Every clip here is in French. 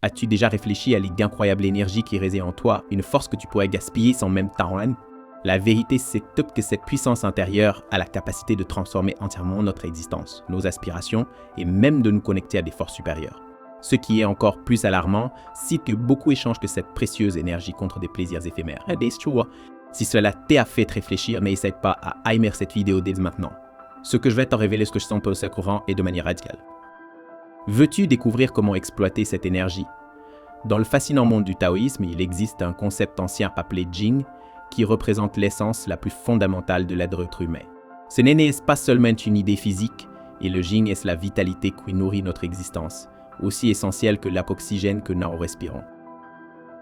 As-tu déjà réfléchi à l'incroyable énergie qui réside en toi, une force que tu pourrais gaspiller sans même t'en rendre? La vérité, c'est que cette puissance intérieure a la capacité de transformer entièrement notre existence, nos aspirations et même de nous connecter à des forces supérieures. Ce qui est encore plus alarmant, c'est que beaucoup échangent que cette précieuse énergie contre des plaisirs éphémères. Si cela t'a fait réfléchir, n'hésite pas à aimer cette vidéo dès maintenant. Ce que je vais te révéler, ce que je sens pour ce courant est de manière radicale. Veux-tu découvrir comment exploiter cette énergie? Dans le fascinant monde du taoïsme, il existe un concept ancien appelé Jing qui représente l'essence la plus fondamentale de l'être humain. Ce n'est pas seulement une idée physique, et le Jing est la vitalité qui nourrit notre existence, aussi essentielle que l'oxygène que nous respirons.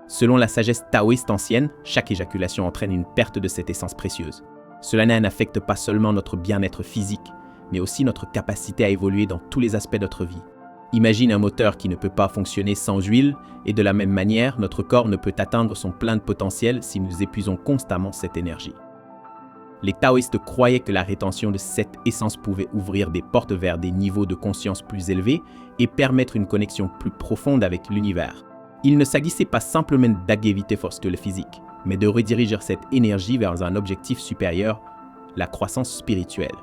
Selon la sagesse taoïste ancienne, chaque éjaculation entraîne une perte de cette essence précieuse. Cela n'affecte pas seulement notre bien-être physique, mais aussi notre capacité à évoluer dans tous les aspects de notre vie. Imagine un moteur qui ne peut pas fonctionner sans huile, et de la même manière, notre corps ne peut atteindre son plein potentiel si nous épuisons constamment cette énergie. Les taoïstes croyaient que la rétention de cette essence pouvait ouvrir des portes vers des niveaux de conscience plus élevés et permettre une connexion plus profonde avec l'univers. Il ne s'agissait pas simplement d'éviter force le physique, mais de rediriger cette énergie vers un objectif supérieur, la croissance spirituelle.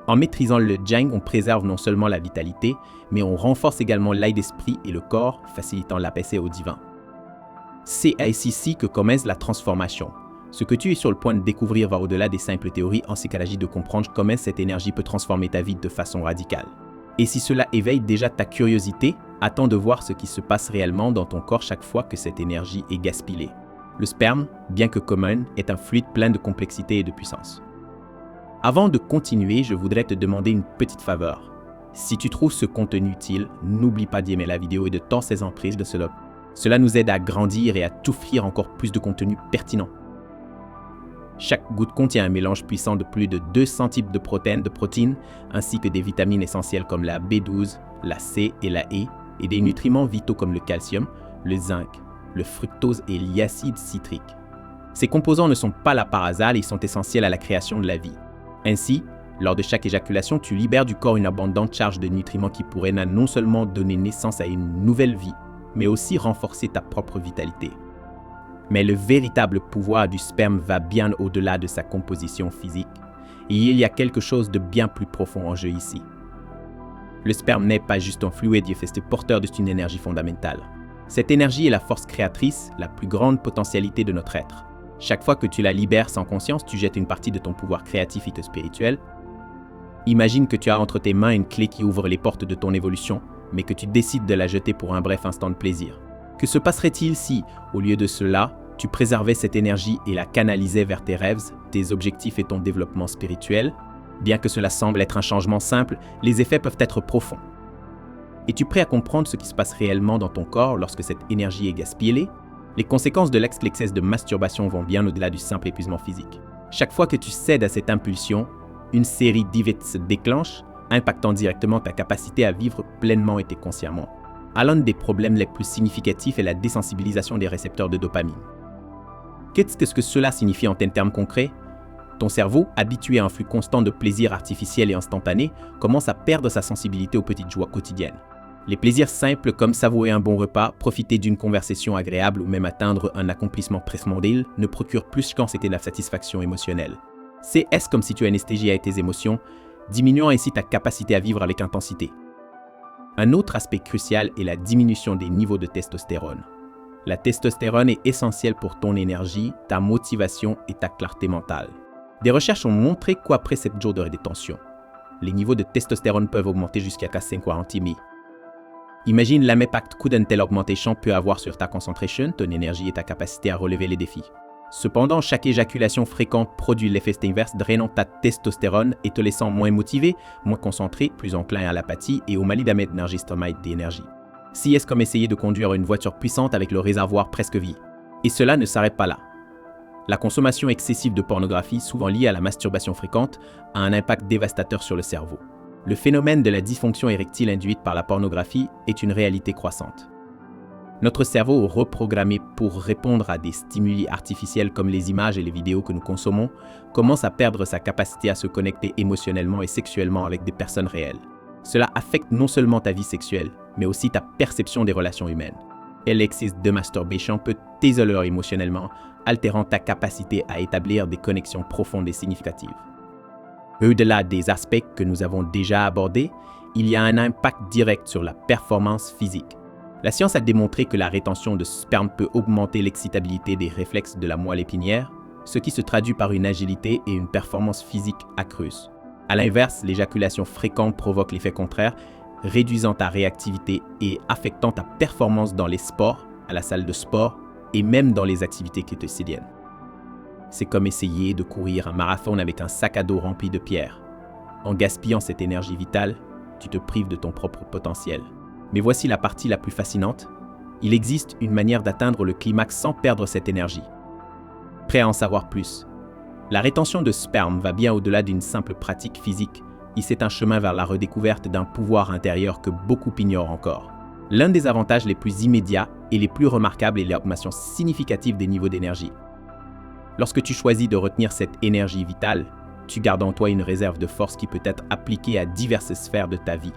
En maîtrisant le Jing, on préserve non seulement la vitalité, mais on renforce également l'œil d'esprit et le corps, facilitant l'accès au divin. C'est ici que commence la transformation. Ce que tu es sur le point de découvrir va au-delà des simples théories, ainsi qu'il s'agit de comprendre comment cette énergie peut transformer ta vie de façon radicale. Et si cela éveille déjà ta curiosité, attends de voir ce qui se passe réellement dans ton corps chaque fois que cette énergie est gaspillée. Le sperme, bien que commun, est un fluide plein de complexité et de puissance. Avant de continuer, je voudrais te demander une petite faveur. Si tu trouves ce contenu utile, n'oublie pas d'aimer la vidéo et de tendre ses emprises de cela. Cela nous aide à grandir et à t'offrir encore plus de contenu pertinent. Chaque goutte contient un mélange puissant de plus de 200 types de protéines, ainsi que des vitamines essentielles comme la B12, la C et la E, et des nutriments vitaux comme le calcium, le zinc, le fructose et l'acide citrique. Ces composants ne sont pas là par hasard, ils sont essentiels à la création de la vie. Ainsi, lors de chaque éjaculation, tu libères du corps une abondante charge de nutriments qui pourraient non seulement donner naissance à une nouvelle vie, mais aussi renforcer ta propre vitalité. Mais le véritable pouvoir du sperme va bien au-delà de sa composition physique, et il y a quelque chose de bien plus profond en jeu ici. Le sperme n'est pas juste un fluide, il est porteur d'une énergie fondamentale. Cette énergie est la force créatrice, la plus grande potentialité de notre être. Chaque fois que tu la libères sans conscience, tu jettes une partie de ton pouvoir créatif et spirituel. Imagine que tu as entre tes mains une clé qui ouvre les portes de ton évolution, mais que tu décides de la jeter pour un bref instant de plaisir. Que se passerait-il si, au lieu de cela, tu préservais cette énergie et la canalisais vers tes rêves, tes objectifs et ton développement spirituel? Bien que cela semble être un changement simple, les effets peuvent être profonds. Es-tu prêt à comprendre ce qui se passe réellement dans ton corps lorsque cette énergie est gaspillée? Les conséquences de l'excès de masturbation vont bien au-delà du simple épuisement physique. Chaque fois que tu cèdes à cette impulsion, une série d'effets se déclenche, impactant directement ta capacité à vivre pleinement et consciemment. L'un des problèmes les plus significatifs est la désensibilisation des récepteurs de dopamine. Qu'est-ce que cela signifie en termes concrets? Ton cerveau, habitué à un flux constant de plaisir artificiel et instantané, commence à perdre sa sensibilité aux petites joies quotidiennes. Les plaisirs simples comme savourer un bon repas, profiter d'une conversation agréable ou même atteindre un accomplissement primordial ne procurent plus quand c'était la satisfaction émotionnelle. C'est comme si tu anesthésiais tes émotions, diminuant ainsi ta capacité à vivre avec intensité. Un autre aspect crucial est la diminution des niveaux de testostérone. La testostérone est essentielle pour ton énergie, ta motivation et ta clarté mentale. Des recherches ont montré qu'après 7 jours de détention, les niveaux de testostérone peuvent augmenter jusqu'à 540 000. Imagine l'impact qu'une telle augmentation peut avoir sur ta concentration, ton énergie et ta capacité à relever les défis. Cependant, chaque éjaculation fréquente produit l'effet inverse, drainant ta testostérone et te laissant moins motivé, moins concentré, plus enclin à l'apathie et au malidamètre d'énergie d'énergie. C'est comme essayer de conduire une voiture puissante avec le réservoir presque vide. Et cela ne s'arrête pas là. La consommation excessive de pornographie, souvent liée à la masturbation fréquente, a un impact dévastateur sur le cerveau. Le phénomène de la dysfonction érectile induite par la pornographie est une réalité croissante. Notre cerveau est reprogrammé pour répondre à des stimuli artificiels comme les images et les vidéos que nous consommons, commence à perdre sa capacité à se connecter émotionnellement et sexuellement avec des personnes réelles. Cela affecte non seulement ta vie sexuelle, mais aussi ta perception des relations humaines. et l'excès de masturbation peut t'isoler émotionnellement, altérant ta capacité à établir des connexions profondes et significatives. Au-delà des aspects que nous avons déjà abordés, il y a un impact direct sur la performance physique. La science a démontré que la rétention de sperme peut augmenter l'excitabilité des réflexes de la moelle épinière, ce qui se traduit par une agilité et une performance physique accrues. À l'inverse, l'éjaculation fréquente provoque l'effet contraire, réduisant ta réactivité et affectant ta performance dans les sports, à la salle de sport et même dans les activités quotidiennes. C'est comme essayer de courir un marathon avec un sac à dos rempli de pierres. En gaspillant cette énergie vitale, tu te prives de ton propre potentiel. Mais voici la partie la plus fascinante. Il existe une manière d'atteindre le climax sans perdre cette énergie. Prêt à en savoir plus? La rétention de sperme va bien au-delà d'une simple pratique physique. C'est un chemin vers la redécouverte d'un pouvoir intérieur que beaucoup ignorent encore. L'un des avantages les plus immédiats et les plus remarquables est l'augmentation significative des niveaux d'énergie. Lorsque tu choisis de retenir cette énergie vitale, tu gardes en toi une réserve de force qui peut être appliquée à diverses sphères de ta vie.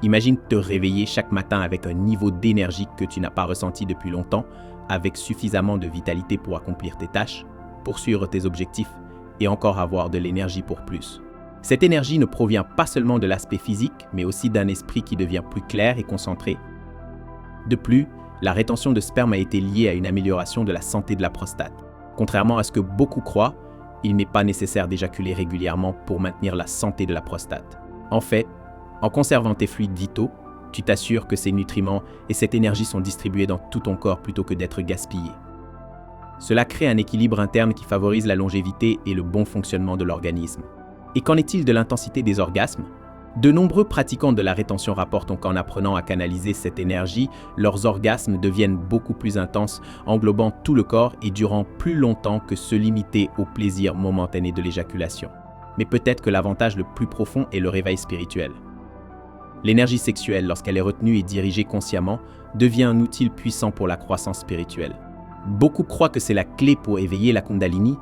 Imagine te réveiller chaque matin avec un niveau d'énergie que tu n'as pas ressenti depuis longtemps, avec suffisamment de vitalité pour accomplir tes tâches, poursuivre tes objectifs et encore avoir de l'énergie pour plus. Cette énergie ne provient pas seulement de l'aspect physique, mais aussi d'un esprit qui devient plus clair et concentré. De plus, la rétention de sperme a été liée à une amélioration de la santé de la prostate. Contrairement à ce que beaucoup croient, il n'est pas nécessaire d'éjaculer régulièrement pour maintenir la santé de la prostate. En fait, en conservant tes fluides vitaux, tu t'assures que ces nutriments et cette énergie sont distribués dans tout ton corps plutôt que d'être gaspillés. Cela crée un équilibre interne qui favorise la longévité et le bon fonctionnement de l'organisme. Et qu'en est-il de l'intensité des orgasmes? De nombreux pratiquants de la rétention rapportent qu'en apprenant à canaliser cette énergie, leurs orgasmes deviennent beaucoup plus intenses, englobant tout le corps et durant plus longtemps que se limiter au plaisir momentané de l'éjaculation. Mais peut-être que l'avantage le plus profond est le réveil spirituel. L'énergie sexuelle, lorsqu'elle est retenue et dirigée consciemment, devient un outil puissant pour la croissance spirituelle. Beaucoup croient que c'est la clé pour éveiller la Kundalini,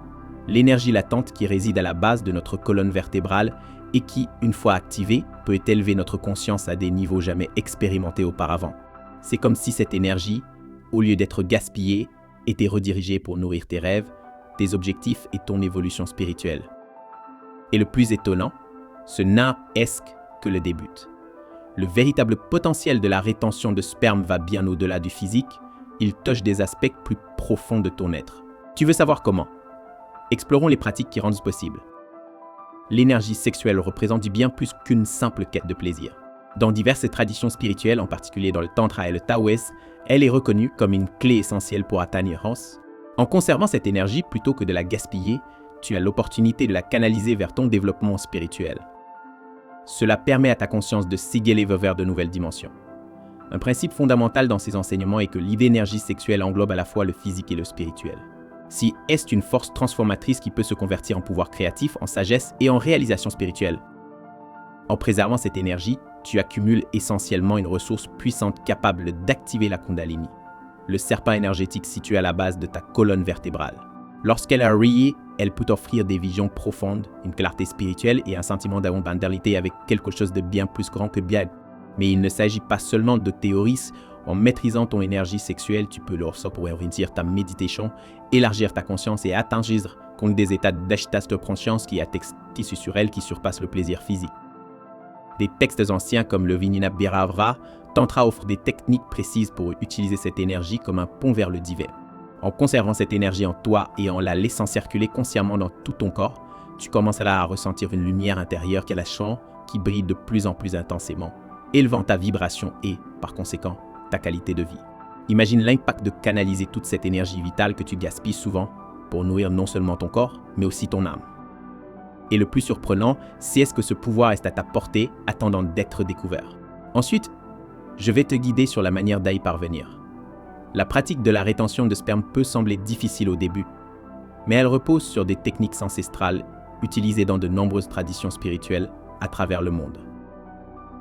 l'énergie latente qui réside à la base de notre colonne vertébrale et qui, une fois activée, peut élever notre conscience à des niveaux jamais expérimentés auparavant. C'est comme si cette énergie, au lieu d'être gaspillée, était redirigée pour nourrir tes rêves, tes objectifs et ton évolution spirituelle. Et le plus étonnant, ce n'est que le début. Le véritable potentiel de la rétention de sperme va bien au-delà du physique, il touche des aspects plus profonds de ton être. Tu veux savoir comment? Explorons les pratiques qui rendent ce possible. L'énergie sexuelle représente bien plus qu'une simple quête de plaisir. Dans diverses traditions spirituelles, en particulier dans le Tantra et le Taoïsme, elle est reconnue comme une clé essentielle pour atteindre Hans. En conservant cette énergie plutôt que de la gaspiller, tu as l'opportunité de la canaliser vers ton développement spirituel. Cela permet à ta conscience de s'égaler vers de nouvelles dimensions. Un principe fondamental dans ces enseignements est que l'énergie sexuelle englobe à la fois le physique et le spirituel. Si est une force transformatrice qui peut se convertir en pouvoir créatif, en sagesse et en réalisation spirituelle. En préservant cette énergie, tu accumules essentiellement une ressource puissante capable d'activer la Kundalini, le serpent énergétique situé à la base de ta colonne vertébrale. Lorsqu'elle est réveillée, elle peut offrir des visions profondes, une clarté spirituelle et un sentiment d'abondance avec quelque chose de bien plus grand que bien. Mais il ne s'agit pas seulement de théories. En maîtrisant ton énergie sexuelle, tu peux alors pour réussir ta méditation, élargir ta conscience et atteindre des états d'agitation de conscience qui attestent sur elle qui surpassent le plaisir physique. Des textes anciens comme le Vinina Bhiravara, Tantra offre des techniques précises pour utiliser cette énergie comme un pont vers le divin. En conservant cette énergie en toi et en la laissant circuler consciemment dans tout ton corps, tu commenceras à ressentir une lumière intérieure qui brille de plus en plus intensément, élevant ta vibration et, par conséquent, ta qualité de vie. Imagine l'impact de canaliser toute cette énergie vitale que tu gaspilles souvent pour nourrir non seulement ton corps, mais aussi ton âme. Et le plus surprenant, c'est que ce pouvoir est à ta portée, attendant d'être découvert. Ensuite, je vais te guider sur la manière d'y parvenir. La pratique de la rétention de sperme peut sembler difficile au début, mais elle repose sur des techniques ancestrales utilisées dans de nombreuses traditions spirituelles à travers le monde.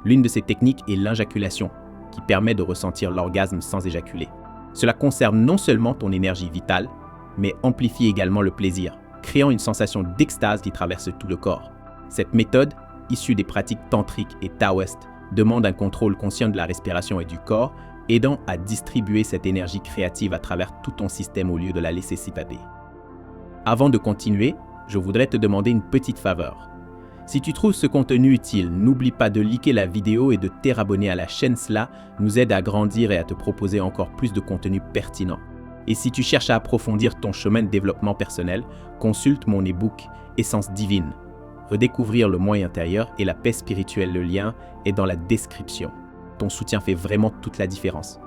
L'une de ces techniques est l'injaculation, qui permet de ressentir l'orgasme sans éjaculer. Cela conserve non seulement ton énergie vitale, mais amplifie également le plaisir, créant une sensation d'extase qui traverse tout le corps. Cette méthode, issue des pratiques tantriques et taoïstes, demande un contrôle conscient de la respiration et du corps, aidant à distribuer cette énergie créative à travers tout ton système au lieu de la laisser s'évader. Avant de continuer, je voudrais te demander une petite faveur. Si tu trouves ce contenu utile, n'oublie pas de liker la vidéo et de t'abonner à la chaîne. Cela nous aide à grandir et à te proposer encore plus de contenu pertinent. Et si tu cherches à approfondir ton chemin de développement personnel, consulte mon e-book Essence divine. Redécouvrir le moi intérieur et la paix spirituelle, le lien est dans la description. Ton soutien fait vraiment toute la différence.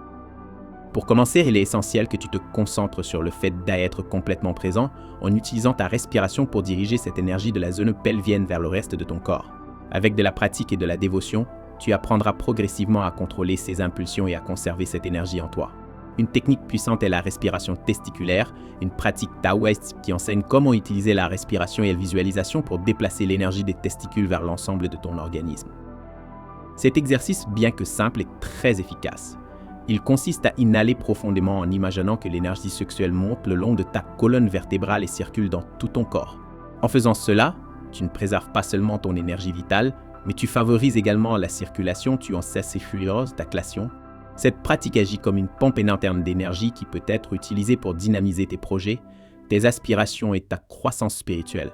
Pour commencer, il est essentiel que tu te concentres sur le fait d'être complètement présent en utilisant ta respiration pour diriger cette énergie de la zone pelvienne vers le reste de ton corps. Avec de la pratique et de la dévotion, tu apprendras progressivement à contrôler ces impulsions et à conserver cette énergie en toi. Une technique puissante est la respiration testiculaire, une pratique taoïste qui enseigne comment utiliser la respiration et la visualisation pour déplacer l'énergie des testicules vers l'ensemble de ton organisme. Cet exercice, bien que simple, est très efficace. Il consiste à inhaler profondément en imaginant que l'énergie sexuelle monte le long de ta colonne vertébrale et circule dans tout ton corps. En faisant cela, tu ne préserves pas seulement ton énergie vitale, mais tu favorises également la circulation, tu en cesses et fluides ta clation. Cette pratique agit comme une pompe interne d'énergie qui peut être utilisée pour dynamiser tes projets, tes aspirations et ta croissance spirituelle.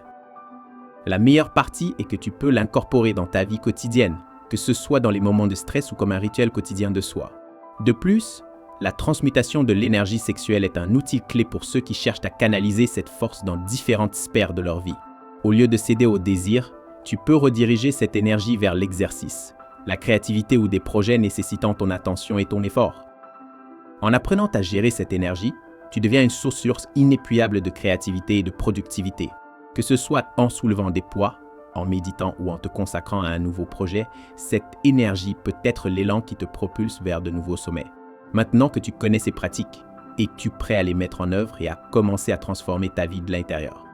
La meilleure partie est que tu peux l'incorporer dans ta vie quotidienne, que ce soit dans les moments de stress ou comme un rituel quotidien de soi. De plus, la transmutation de l'énergie sexuelle est un outil clé pour ceux qui cherchent à canaliser cette force dans différentes sphères de leur vie. Au lieu de céder au désir, tu peux rediriger cette énergie vers l'exercice, la créativité ou des projets nécessitant ton attention et ton effort. En apprenant à gérer cette énergie, tu deviens une source inépuisable de créativité et de productivité. Que ce soit en soulevant des poids, en méditant ou en te consacrant à un nouveau projet, cette énergie peut être l'élan qui te propulse vers de nouveaux sommets. Maintenant que tu connais ces pratiques, es-tu prêt à les mettre en œuvre et à commencer à transformer ta vie de l'intérieur?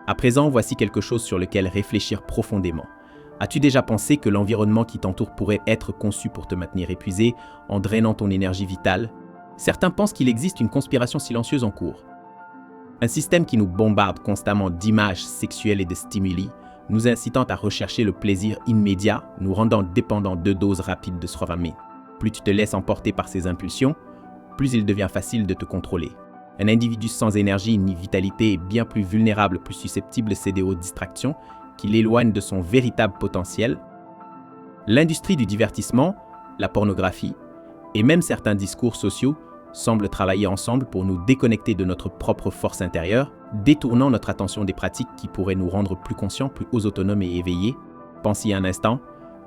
À présent, voici quelque chose sur lequel réfléchir profondément. As-tu déjà pensé que l'environnement qui t'entoure pourrait être conçu pour te maintenir épuisé, en drainant ton énergie vitale? Certains pensent qu'il existe une conspiration silencieuse en cours. Un système qui nous bombarde constamment d'images sexuelles et de stimuli, nous incitant à rechercher le plaisir immédiat, nous rendant dépendants de doses rapides de dopamine. Plus tu te laisses emporter par ces impulsions, plus il devient facile de te contrôler. Un individu sans énergie ni vitalité est bien plus vulnérable, plus susceptible de céder aux distractions qui l'éloignent de son véritable potentiel. L'industrie du divertissement, la pornographie et même certains discours sociaux semblent travailler ensemble pour nous déconnecter de notre propre force intérieure, détournant notre attention des pratiques qui pourraient nous rendre plus conscients, plus autonomes et éveillés. Pensez un instant,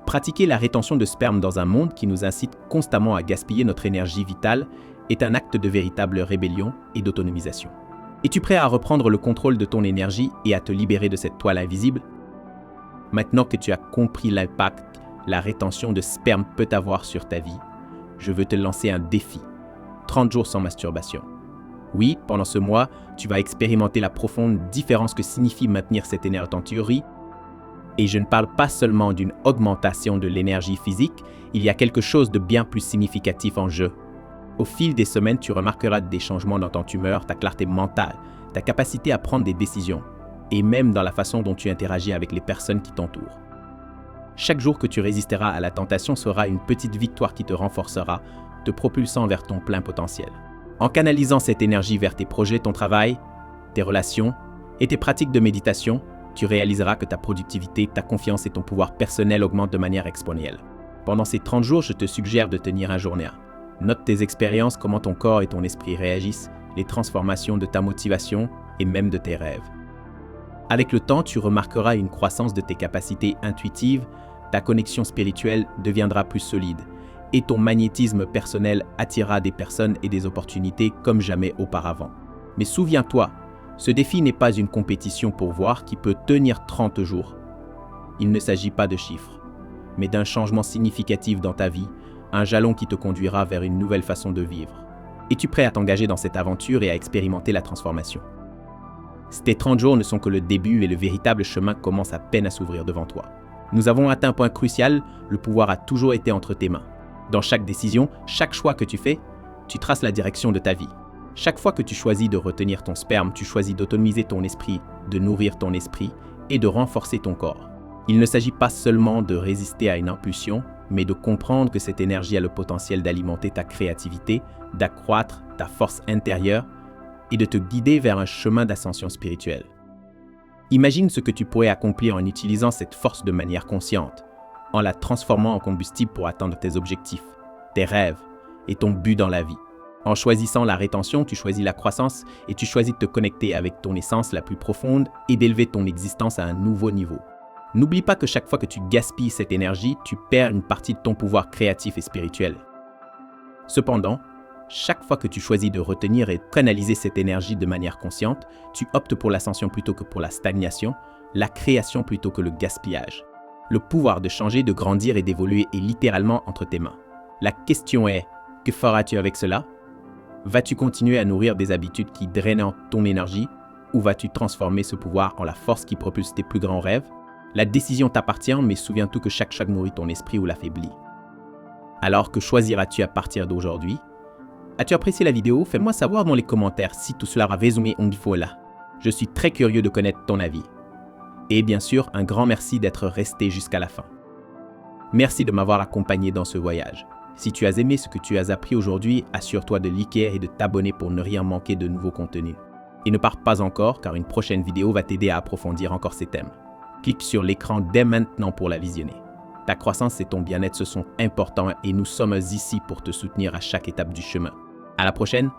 pratiquer la rétention de sperme dans un monde qui nous incite constamment à gaspiller notre énergie vitale est un acte de véritable rébellion et d'autonomisation. Es-tu prêt à reprendre le contrôle de ton énergie et à te libérer de cette toile invisible? Maintenant que tu as compris l'impact la rétention de sperme peut avoir sur ta vie, je veux te lancer un défi. 30 jours sans masturbation. Oui, pendant ce mois, tu vas expérimenter la profonde différence que signifie maintenir cette énergie en théorie. Et je ne parle pas seulement d'une augmentation de l'énergie physique, il y a quelque chose de bien plus significatif en jeu. Au fil des semaines, tu remarqueras des changements dans ton humeur, ta clarté mentale, ta capacité à prendre des décisions, et même dans la façon dont tu interagis avec les personnes qui t'entourent. Chaque jour que tu résisteras à la tentation sera une petite victoire qui te renforcera, te propulsant vers ton plein potentiel. En canalisant cette énergie vers tes projets, ton travail, tes relations et tes pratiques de méditation, tu réaliseras que ta productivité, ta confiance et ton pouvoir personnel augmentent de manière exponentielle. Pendant ces 30 jours, je te suggère de tenir un journal. Note tes expériences, comment ton corps et ton esprit réagissent, les transformations de ta motivation et même de tes rêves. Avec le temps, tu remarqueras une croissance de tes capacités intuitives, ta connexion spirituelle deviendra plus solide et ton magnétisme personnel attirera des personnes et des opportunités comme jamais auparavant. Mais souviens-toi, ce défi n'est pas une compétition pour voir qui peut tenir 30 jours. Il ne s'agit pas de chiffres, mais d'un changement significatif dans ta vie, un jalon qui te conduira vers une nouvelle façon de vivre. Es-tu prêt à t'engager dans cette aventure et à expérimenter la transformation? Ces 30 jours ne sont que le début et le véritable chemin commence à peine à s'ouvrir devant toi. Nous avons atteint un point crucial, le pouvoir a toujours été entre tes mains. Dans chaque décision, chaque choix que tu fais, tu traces la direction de ta vie. Chaque fois que tu choisis de retenir ton sperme, tu choisis d'autonomiser ton esprit, de nourrir ton esprit et de renforcer ton corps. Il ne s'agit pas seulement de résister à une impulsion, mais de comprendre que cette énergie a le potentiel d'alimenter ta créativité, d'accroître ta force intérieure et de te guider vers un chemin d'ascension spirituelle. Imagine ce que tu pourrais accomplir en utilisant cette force de manière consciente, en la transformant en combustible pour atteindre tes objectifs, tes rêves et ton but dans la vie. En choisissant la rétention, tu choisis la croissance et tu choisis de te connecter avec ton essence la plus profonde et d'élever ton existence à un nouveau niveau. N'oublie pas que chaque fois que tu gaspilles cette énergie, tu perds une partie de ton pouvoir créatif et spirituel. Cependant, chaque fois que tu choisis de retenir et canaliser cette énergie de manière consciente, tu optes pour l'ascension plutôt que pour la stagnation, la création plutôt que le gaspillage. Le pouvoir de changer, de grandir et d'évoluer est littéralement entre tes mains. La question est, que feras-tu avec cela? Vas-tu continuer à nourrir des habitudes qui drainent ton énergie ou vas-tu transformer ce pouvoir en la force qui propulse tes plus grands rêves? La décision t'appartient, mais souviens-toi que chaque choix nourrit ton esprit ou l'affaiblit. Alors que choisiras-tu à partir d'aujourd'hui? As-tu apprécié la vidéo? Fais-moi savoir dans les commentaires si tout cela a résumé là. Je suis très curieux de connaître ton avis. Et bien sûr, un grand merci d'être resté jusqu'à la fin. Merci de m'avoir accompagné dans ce voyage. Si tu as aimé ce que tu as appris aujourd'hui, assure-toi de liker et de t'abonner pour ne rien manquer de nouveaux contenus. Et ne pars pas encore car une prochaine vidéo va t'aider à approfondir encore ces thèmes. Clique sur l'écran dès maintenant pour la visionner. Ta croissance et ton bien-être, ce sont importants et nous sommes ici pour te soutenir à chaque étape du chemin. À la prochaine!